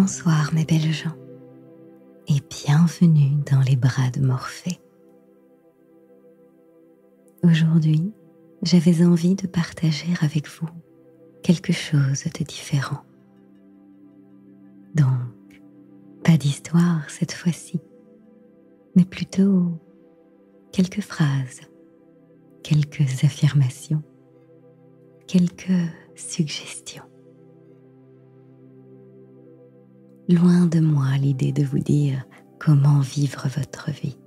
Bonsoir mes belles gens et bienvenue dans les bras de Morphée. Aujourd'hui, j'avais envie de partager avec vous quelque chose de différent. Donc, pas d'histoire cette fois-ci, mais plutôt quelques phrases, quelques affirmations, quelques suggestions. Loin de moi l'idée de vous dire comment vivre votre vie.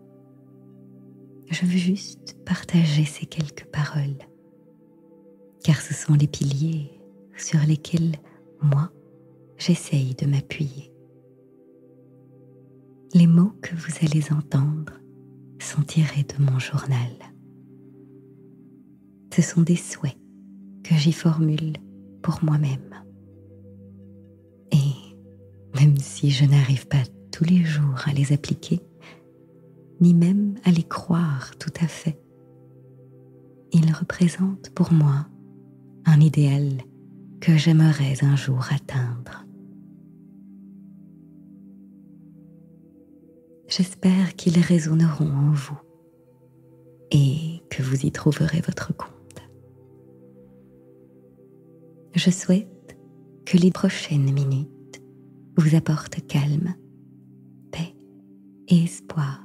Je veux juste partager ces quelques paroles, car ce sont les piliers sur lesquels moi, j'essaye de m'appuyer. Les mots que vous allez entendre sont tirés de mon journal. Ce sont des souhaits que j'y formule pour moi-même. Et même si je n'arrive pas tous les jours à les appliquer, ni même à les croire tout à fait, ils représentent pour moi un idéal que j'aimerais un jour atteindre. J'espère qu'ils résonneront en vous et que vous y trouverez votre compte. Je souhaite que les prochaines minutes vous apportent calme, paix et espoir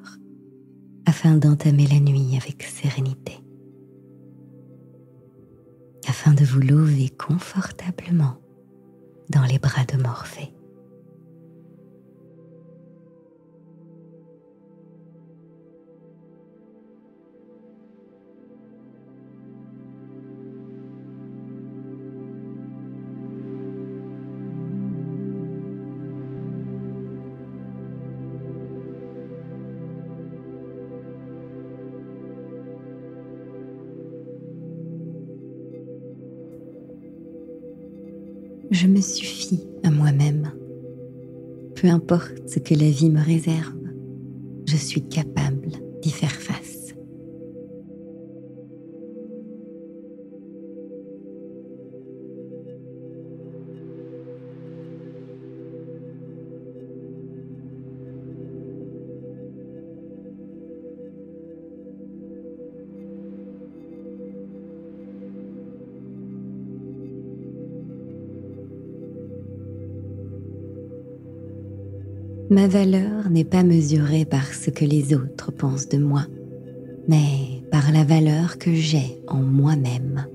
afin d'entamer la nuit avec sérénité, afin de vous lever confortablement dans les bras de Morphée. Je me suffis à moi-même. Peu importe ce que la vie me réserve, je suis capable d'y faire face. Ma valeur n'est pas mesurée par ce que les autres pensent de moi, mais par la valeur que j'ai en moi-même.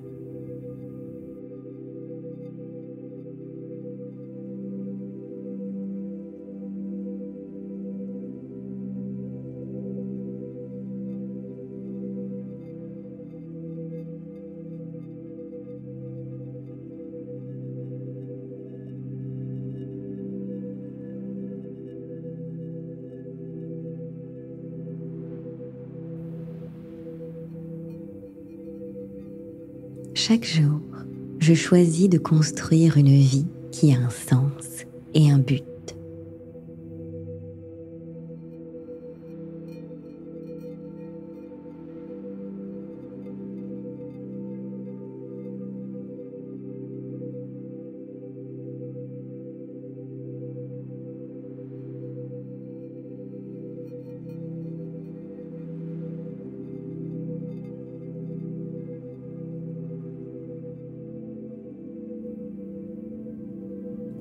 Chaque jour, je choisis de construire une vie qui a un sens et un but.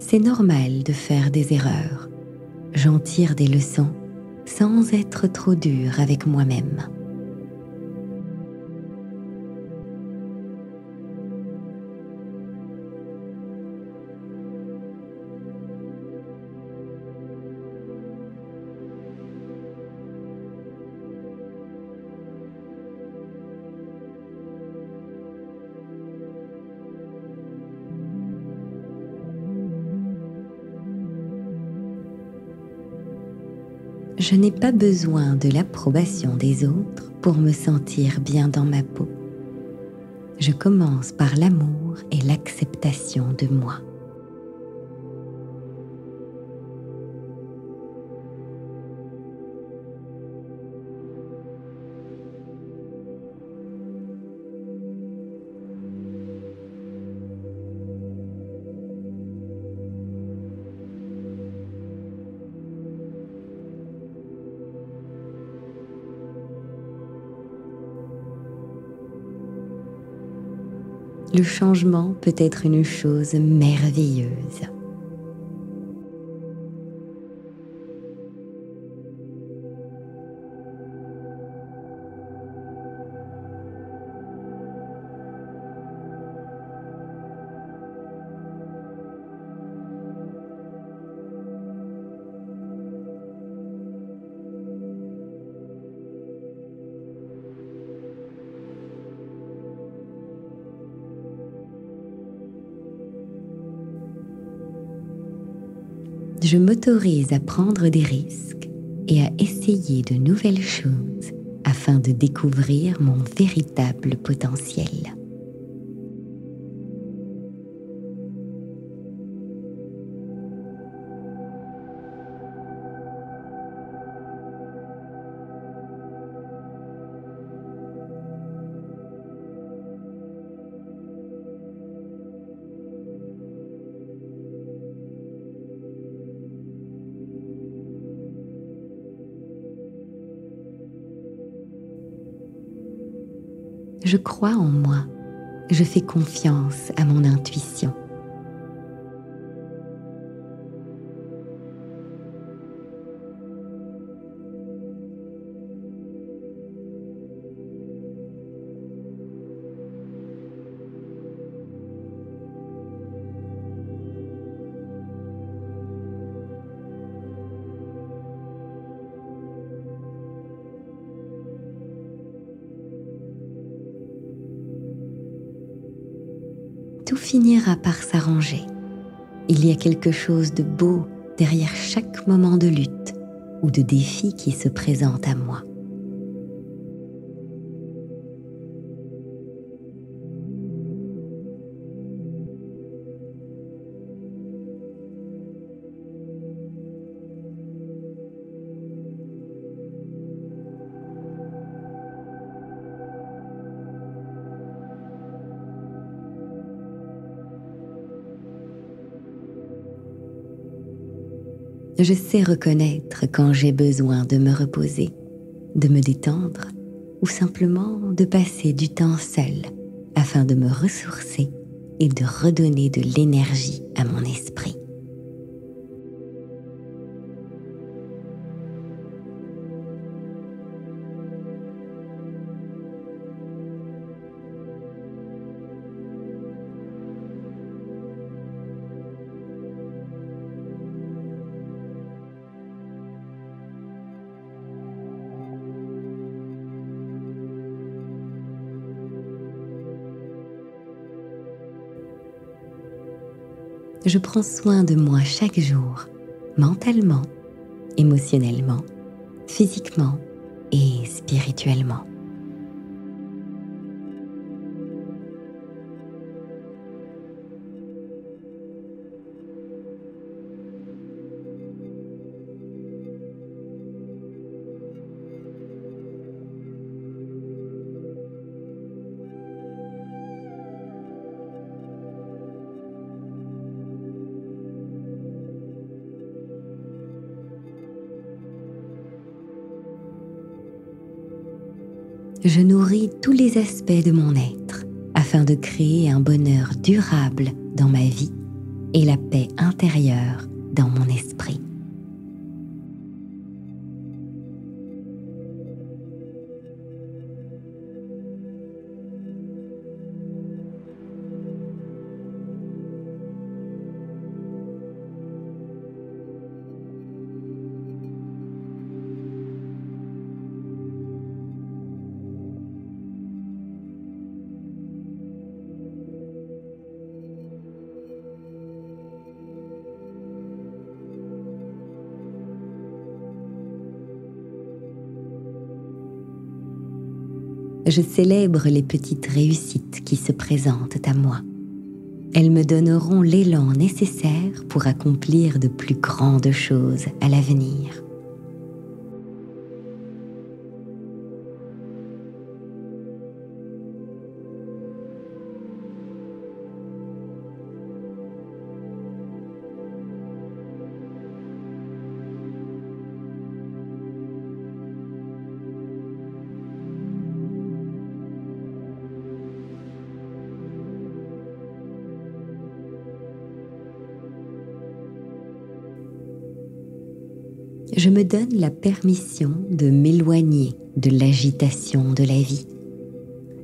C'est normal de faire des erreurs. J'en tire des leçons sans être trop dur avec moi-même. Je n'ai pas besoin de l'approbation des autres pour me sentir bien dans ma peau. Je commence par l'amour et l'acceptation de moi. Le changement peut être une chose merveilleuse. Je m'autorise à prendre des risques et à essayer de nouvelles choses afin de découvrir mon véritable potentiel. Je crois en moi. Je fais confiance à mon intuition. Tout finira par s'arranger. Il y a quelque chose de beau derrière chaque moment de lutte ou de défi qui se présente à moi. Je sais reconnaître quand j'ai besoin de me reposer, de me détendre ou simplement de passer du temps seul afin de me ressourcer et de redonner de l'énergie à mon esprit. Je prends soin de moi chaque jour, mentalement, émotionnellement, physiquement et spirituellement. Je nourris tous les aspects de mon être afin de créer un bonheur durable dans ma vie et la paix intérieure dans mon esprit. Je célèbre les petites réussites qui se présentent à moi. Elles me donneront l'élan nécessaire pour accomplir de plus grandes choses à l'avenir. je me donne la permission de m'éloigner de l'agitation de la vie.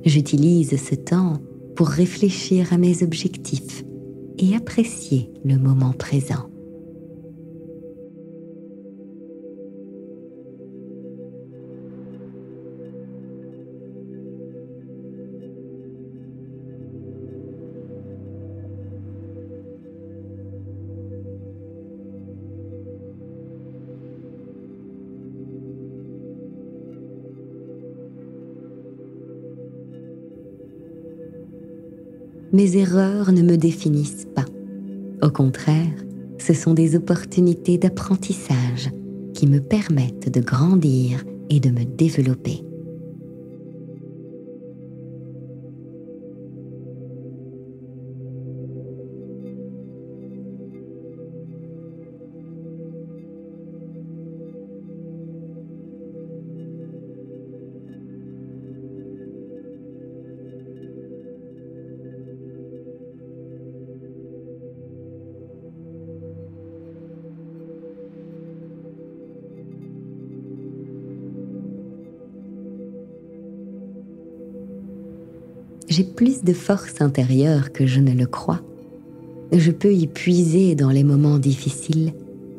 J'utilise ce temps pour réfléchir à mes objectifs et apprécier le moment présent. Mes erreurs ne me définissent pas. Au contraire, ce sont des opportunités d'apprentissage qui me permettent de grandir et de me développer. J'ai plus de force intérieure que je ne le crois. Je peux y puiser dans les moments difficiles,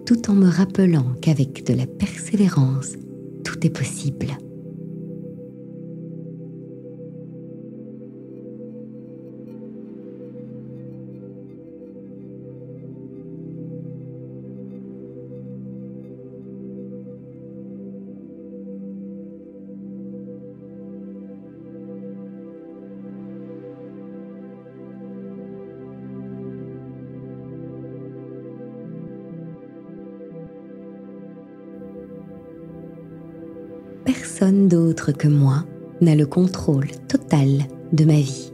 tout en me rappelant qu'avec de la persévérance, tout est possible. Personne d'autre que moi n'a le contrôle total de ma vie.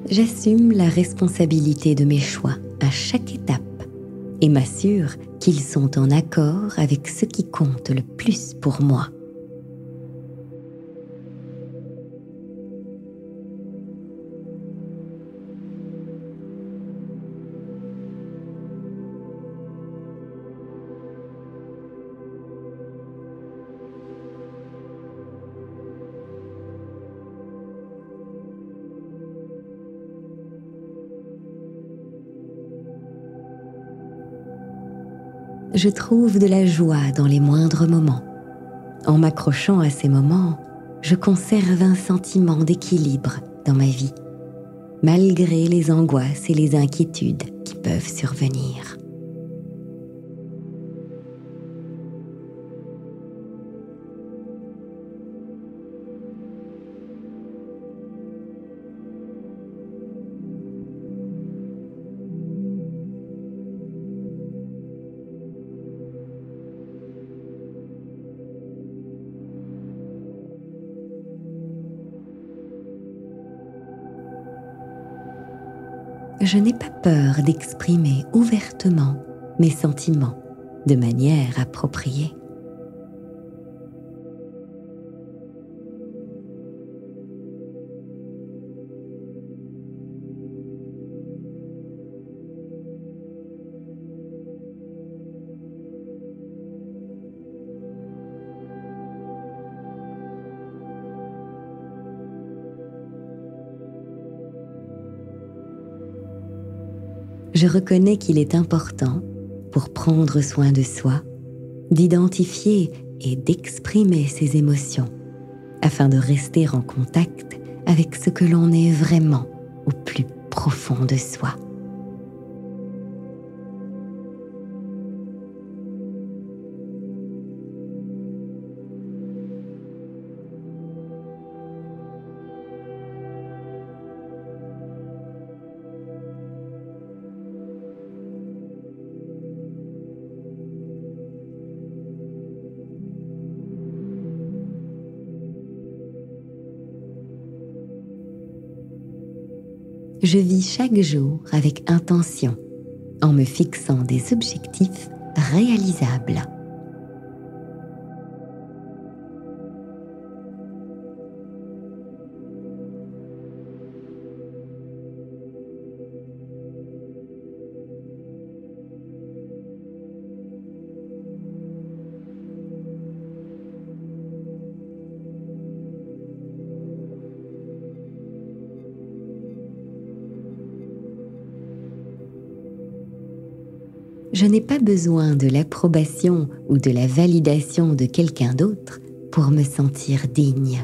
J'assume la responsabilité de mes choix à chaque étape et m'assure qu'ils sont en accord avec ce qui compte le plus pour moi. Je trouve de la joie dans les moindres moments. En m'accrochant à ces moments, je conserve un sentiment d'équilibre dans ma vie, malgré les angoisses et les inquiétudes qui peuvent survenir. Je n'ai pas peur d'exprimer ouvertement mes sentiments de manière appropriée. Je reconnais qu'il est important, pour prendre soin de soi, d'identifier et d'exprimer ses émotions, afin de rester en contact avec ce que l'on est vraiment au plus profond de soi. Je vis chaque jour avec intention, en me fixant des objectifs réalisables. Je n'ai pas besoin de l'approbation ou de la validation de quelqu'un d'autre pour me sentir digne.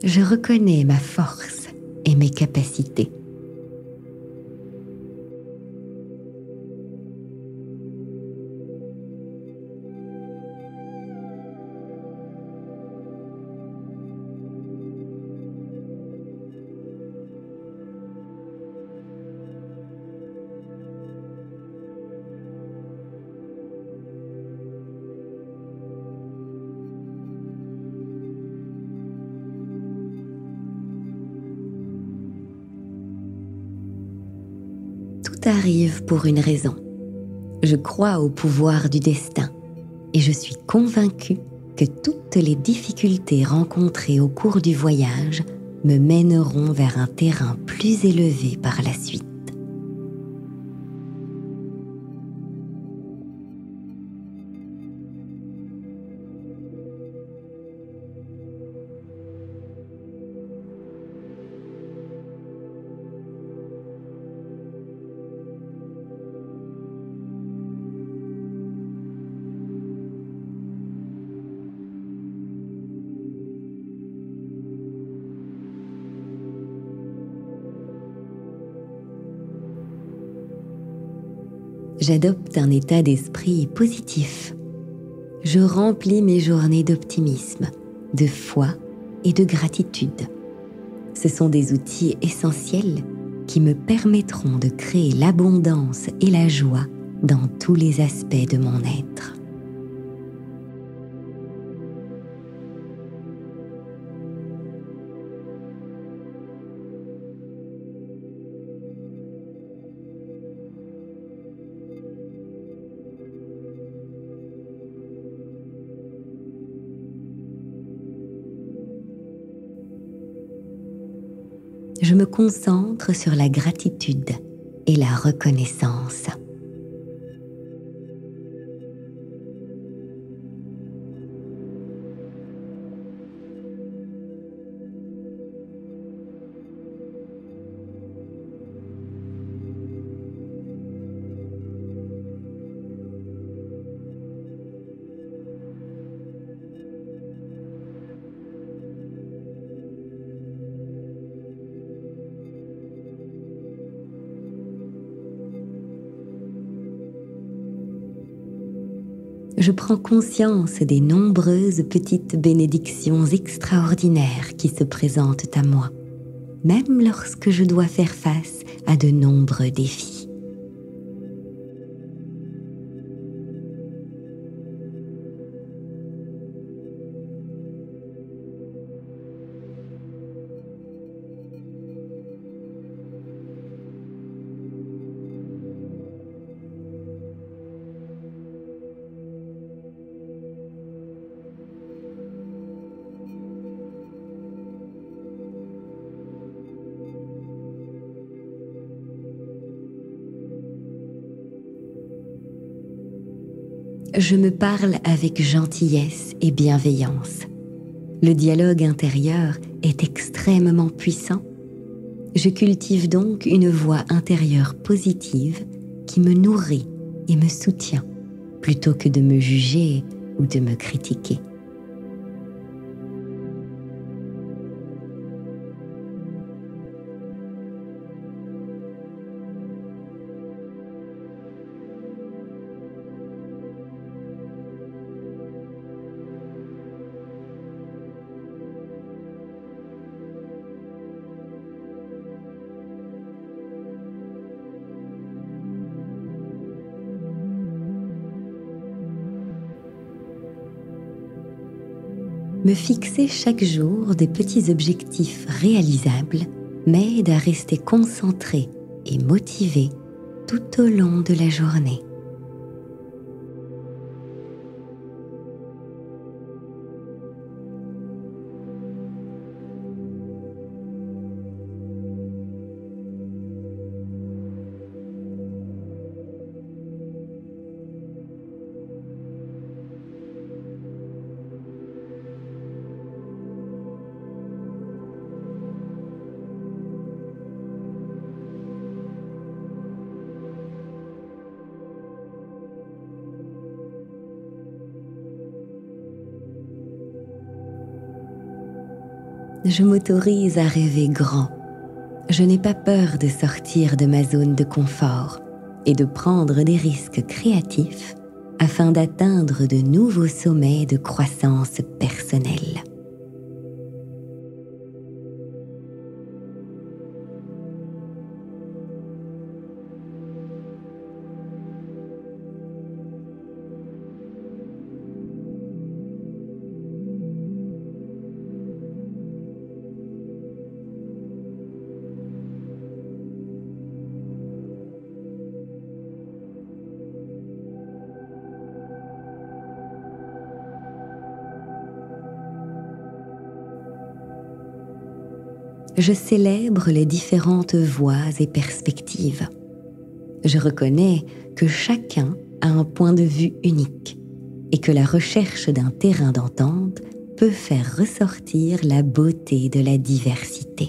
Je reconnais ma force et mes capacités. Tout arrive pour une raison. Je crois au pouvoir du destin et je suis convaincue que toutes les difficultés rencontrées au cours du voyage me mèneront vers un terrain plus élevé par la suite. J'adopte un état d'esprit positif. Je remplis mes journées d'optimisme, de foi et de gratitude. Ce sont des outils essentiels qui me permettront de créer l'abondance et la joie dans tous les aspects de mon être. Je me concentre sur la gratitude et la reconnaissance. Je prends conscience des nombreuses petites bénédictions extraordinaires qui se présentent à moi, même lorsque je dois faire face à de nombreux défis. Je me parle avec gentillesse et bienveillance. Le dialogue intérieur est extrêmement puissant. Je cultive donc une voix intérieure positive qui me nourrit et me soutient, plutôt que de me juger ou de me critiquer. Me fixer chaque jour des petits objectifs réalisables m'aide à rester concentré et motivé tout au long de la journée. Je m'autorise à rêver grand. Je n'ai pas peur de sortir de ma zone de confort et de prendre des risques créatifs afin d'atteindre de nouveaux sommets de croissance personnelle. Je célèbre les différentes voies et perspectives. Je reconnais que chacun a un point de vue unique et que la recherche d'un terrain d'entente peut faire ressortir la beauté de la diversité.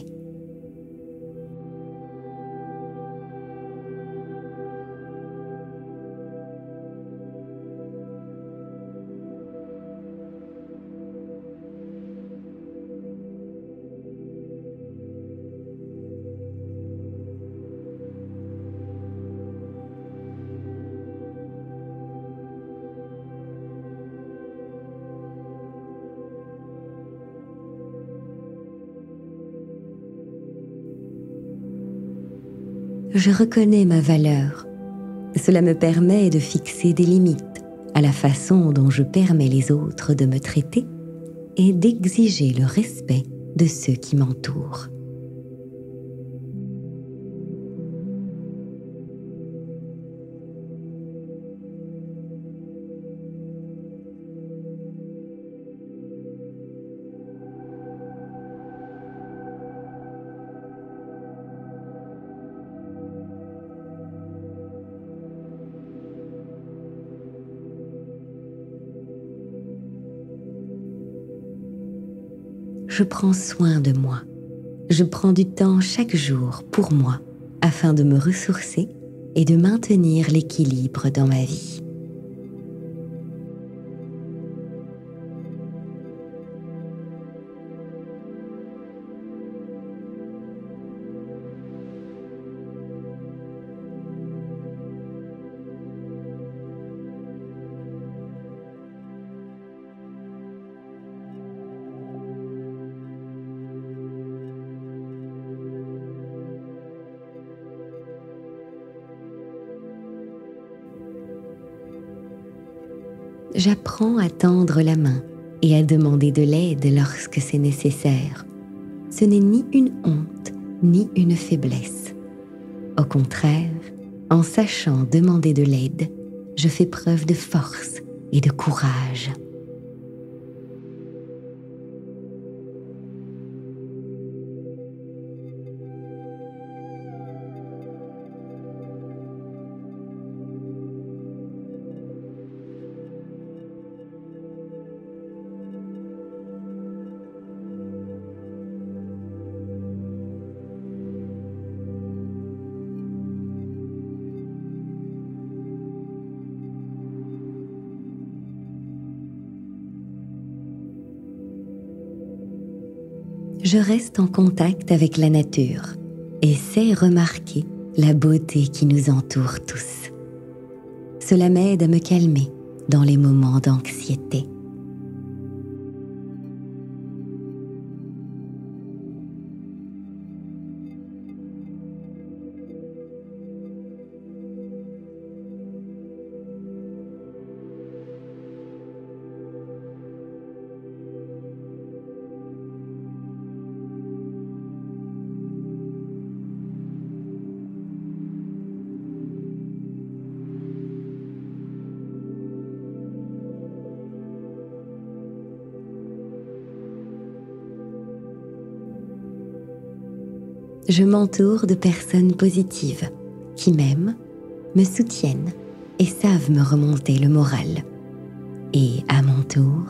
Je reconnais ma valeur. Cela me permet de fixer des limites à la façon dont je permets les autres de me traiter et d'exiger le respect de ceux qui m'entourent. Je prends soin de moi. Je prends du temps chaque jour pour moi afin de me ressourcer et de maintenir l'équilibre dans ma vie. J'apprends à tendre la main et à demander de l'aide lorsque c'est nécessaire. Ce n'est ni une honte, ni une faiblesse. Au contraire, en sachant demander de l'aide, je fais preuve de force et de courage. Je reste en contact avec la nature et sais remarquer la beauté qui nous entoure tous. Cela m'aide à me calmer dans les moments d'anxiété. Je m'entoure de personnes positives qui m'aiment, me soutiennent et savent me remonter le moral. Et à mon tour,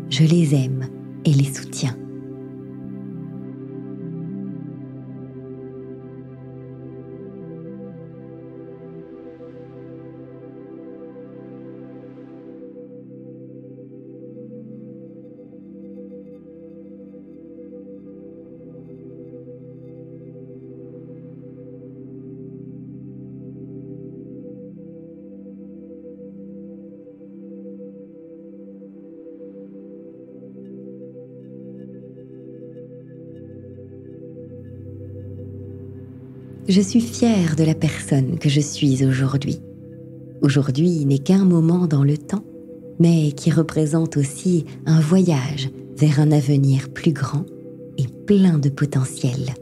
je les aime et les soutiens. Je suis fière de la personne que je suis aujourd'hui. Aujourd'hui n'est qu'un moment dans le temps, mais qui représente aussi un voyage vers un avenir plus grand et plein de potentiel.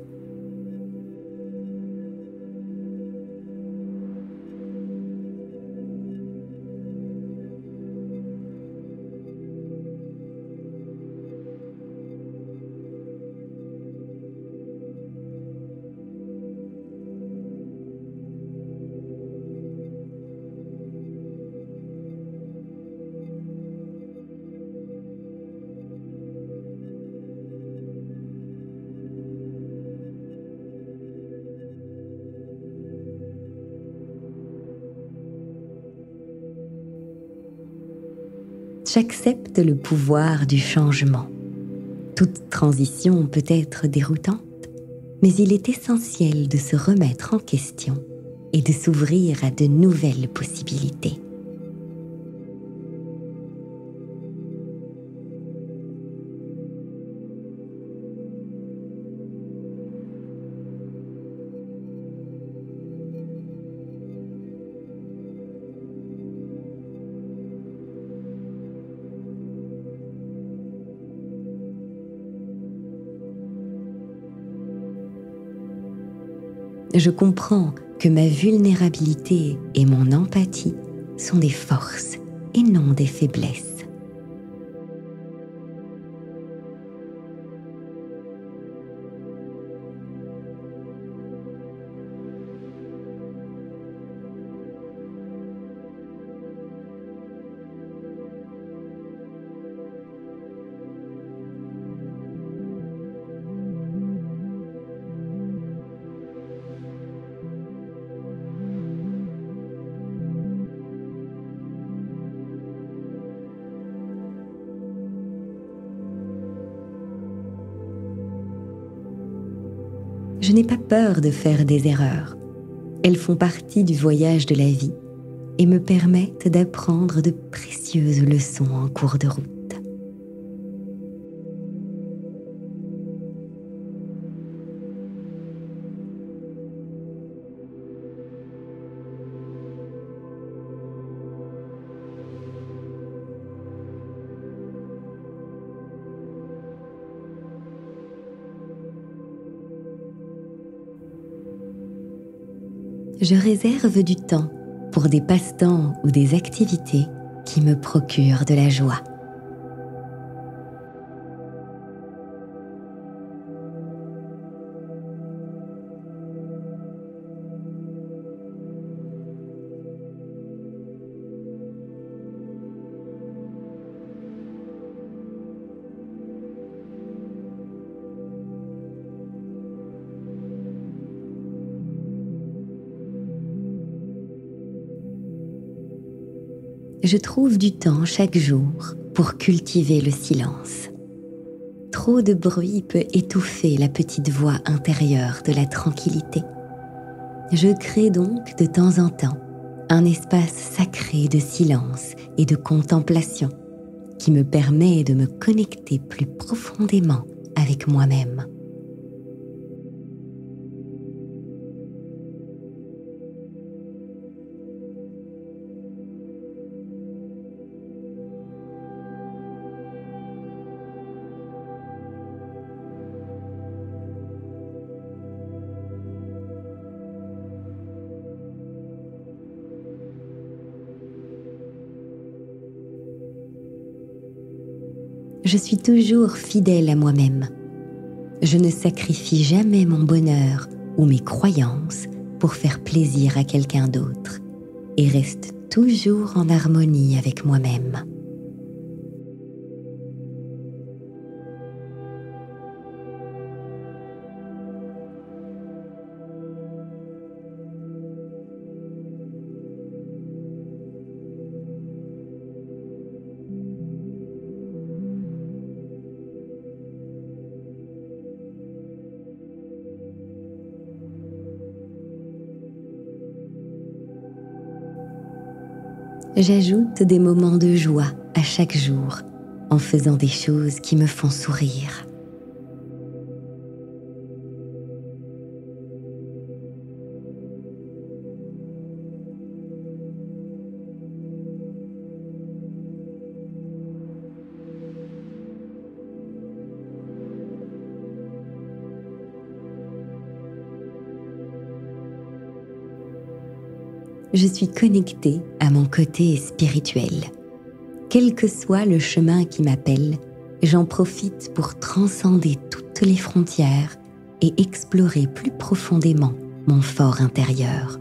J'accepte le pouvoir du changement. Toute transition peut être déroutante, mais il est essentiel de se remettre en question et de s'ouvrir à de nouvelles possibilités. Je comprends que ma vulnérabilité et mon empathie sont des forces et non des faiblesses. Je n'ai pas peur de faire des erreurs. Elles font partie du voyage de la vie et me permettent d'apprendre de précieuses leçons en cours de route. Je réserve du temps pour des passe-temps ou des activités qui me procurent de la joie. Je trouve du temps chaque jour pour cultiver le silence. Trop de bruit peut étouffer la petite voix intérieure de la tranquillité. Je crée donc de temps en temps un espace sacré de silence et de contemplation qui me permet de me connecter plus profondément avec moi-même. Je suis toujours fidèle à moi-même. Je ne sacrifie jamais mon bonheur ou mes croyances pour faire plaisir à quelqu'un d'autre et reste toujours en harmonie avec moi-même. J'ajoute des moments de joie à chaque jour en faisant des choses qui me font sourire. Je suis connectée à mon côté spirituel. Quel que soit le chemin qui m'appelle, j'en profite pour transcender toutes les frontières et explorer plus profondément mon fort intérieur.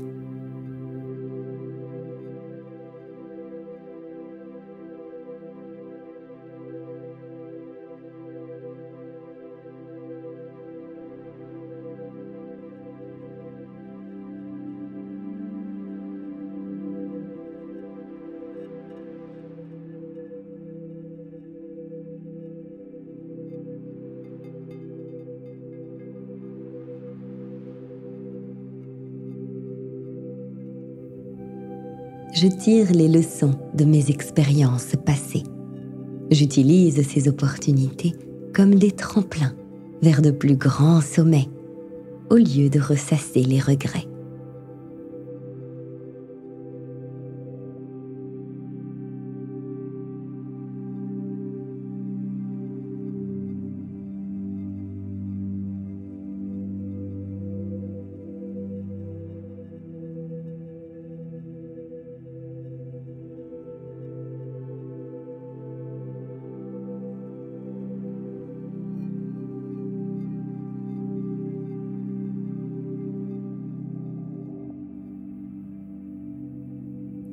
Je tire les leçons de mes expériences passées. J'utilise ces opportunités comme des tremplins vers de plus grands sommets, au lieu de ressasser les regrets.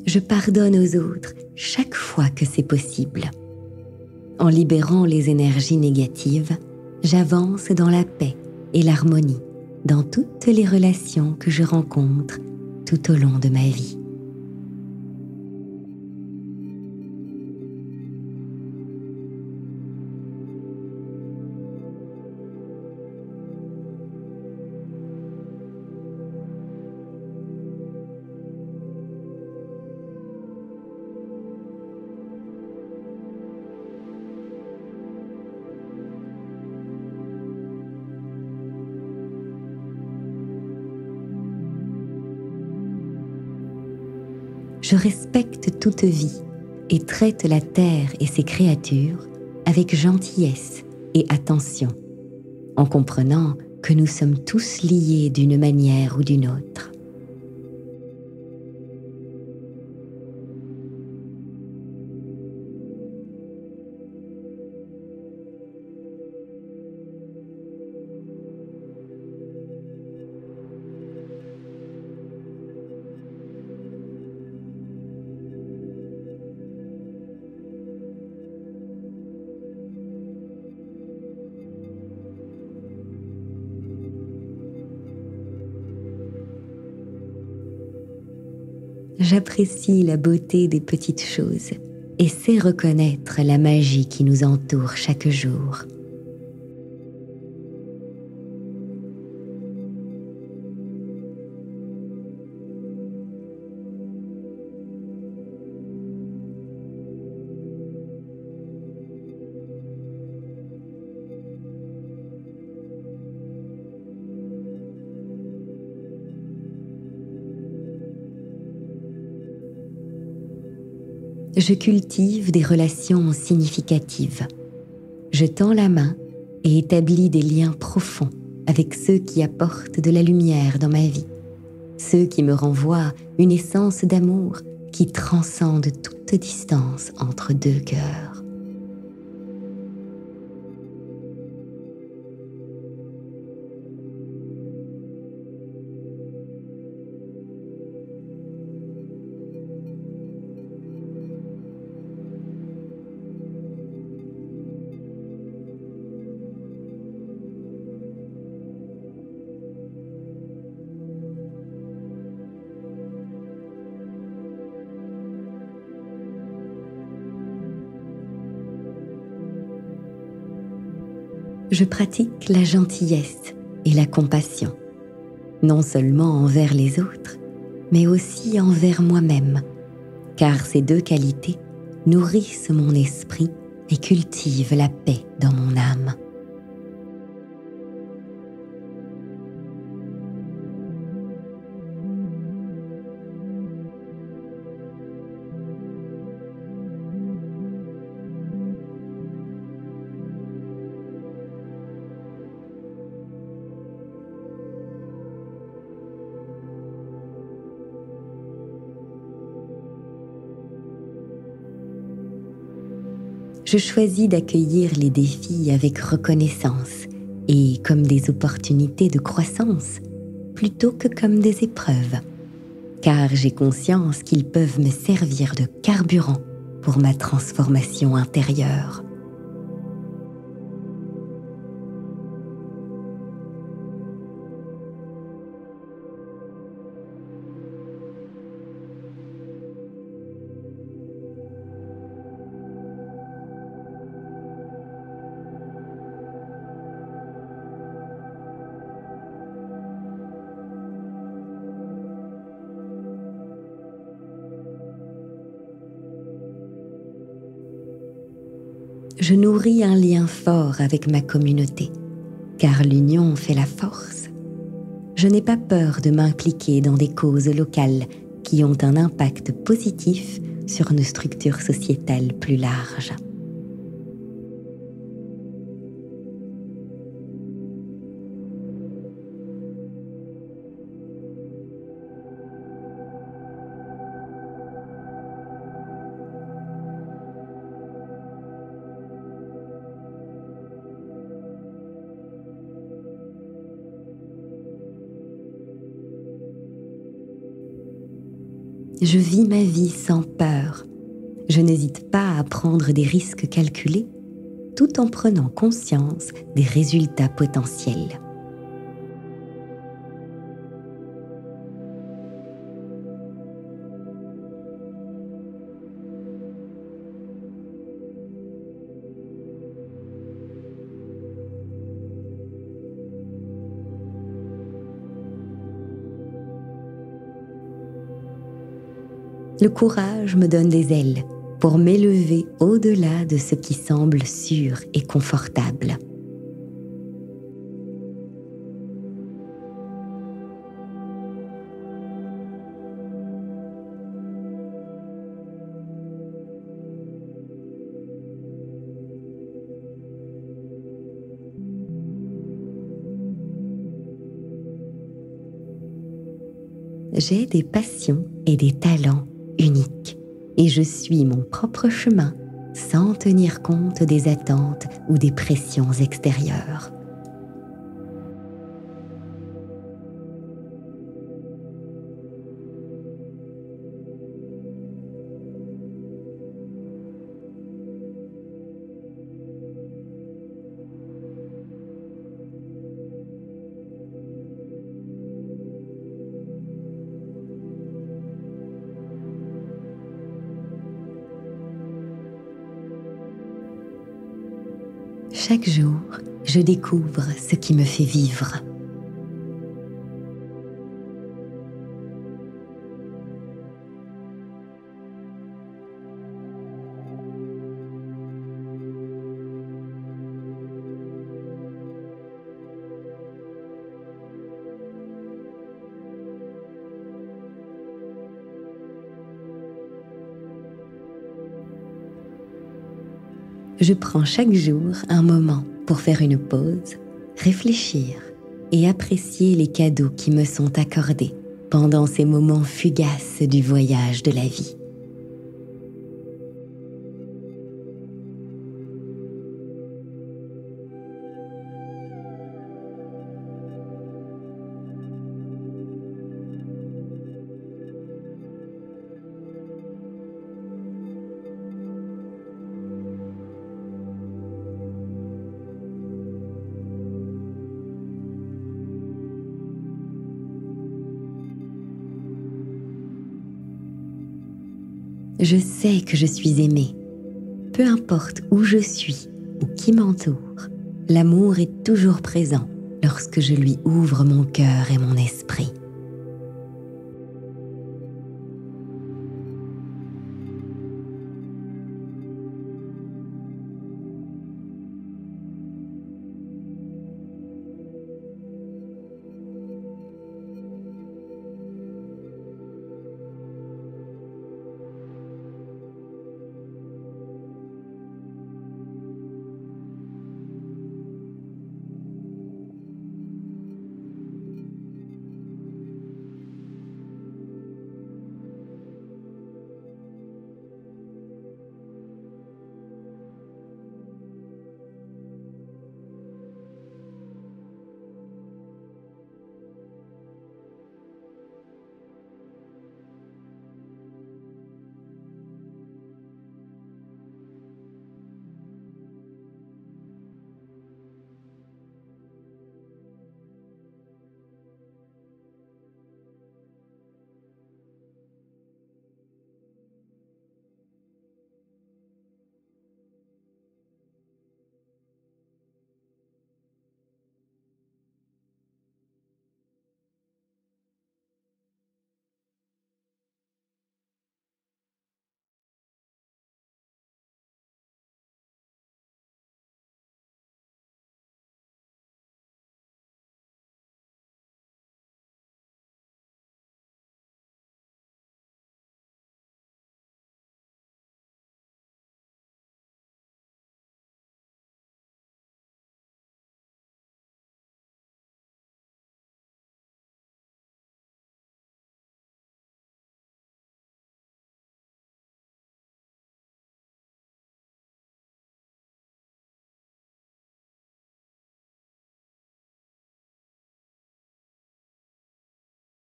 Je pardonne aux autres chaque fois que c'est possible. En libérant les énergies négatives, j'avance dans la paix et l'harmonie dans toutes les relations que je rencontre tout au long de ma vie. Je respecte toute vie et traite la terre et ses créatures avec gentillesse et attention, en comprenant que nous sommes tous liés d'une manière ou d'une autre. J'apprécie la beauté des petites choses et sais reconnaître la magie qui nous entoure chaque jour. Je cultive des relations significatives. Je tends la main et établis des liens profonds avec ceux qui apportent de la lumière dans ma vie, ceux qui me renvoient une essence d'amour qui transcende toute distance entre deux cœurs. Je pratique la gentillesse et la compassion, non seulement envers les autres, mais aussi envers moi-même, car ces deux qualités nourrissent mon esprit et cultivent la paix dans mon âme. Je choisis d'accueillir les défis avec reconnaissance et comme des opportunités de croissance, plutôt que comme des épreuves, car j'ai conscience qu'ils peuvent me servir de carburant pour ma transformation intérieure. Je nourris un lien fort avec ma communauté, car l'union fait la force. Je n'ai pas peur de m'impliquer dans des causes locales qui ont un impact positif sur nos structures sociétales plus larges. Je vis ma vie sans peur. Je n'hésite pas à prendre des risques calculés, tout en prenant conscience des résultats potentiels. Le courage me donne des ailes pour m'élever au-delà de ce qui semble sûr et confortable. J'ai des passions et des talents uniques et je suis mon propre chemin sans tenir compte des attentes ou des pressions extérieures. Chaque jour, je découvre ce qui me fait vivre. Je prends chaque jour un moment pour faire une pause, réfléchir et apprécier les cadeaux qui me sont accordés pendant ces moments fugaces du voyage de la vie. Je sais que je suis aimée. Peu importe où je suis ou qui m'entoure, L'amour est toujours présent lorsque je lui ouvre mon cœur et mon esprit.